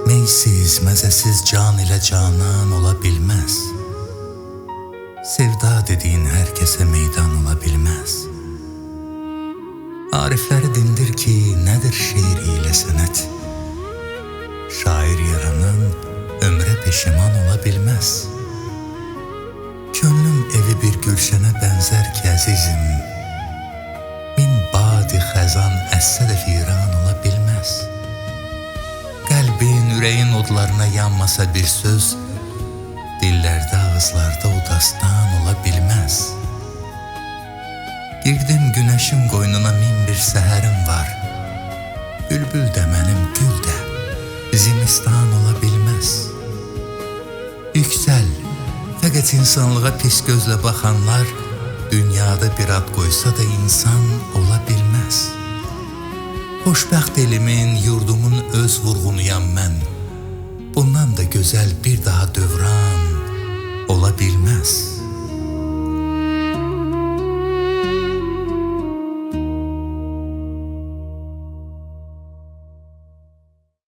Meysiz, məzəsiz can ilə canan ola bilməz. Sevda dediyin hər kəsə meydan ola bilməz. Arifləri dindir ki, nədir şeir ilə sənət? Şair yaranan ömrə peşiman ola bilməz. Könlüm evi bir gülşənə bənzər ki, əzizim, min badi xəzan əssə də viran ola bilməz. Qəlbin, ürəyin odlarına yanmasa bir söz, dillərdə, ağızlarda o dastan ola bilməz. Girdim günəşin qoynuna min bir səhərim var. Bülbül də mənim, gül də zimistan ola bilməz. Yüksəl, fəqət insanlığa pis gözlə baxanlar dünyada bir ad qoysa da insan ola bilməz. Xoşbəxt elimin, yurdumun öz vurğunuyam mən. Bundan da gözəl bir daha dövran ola bilməz.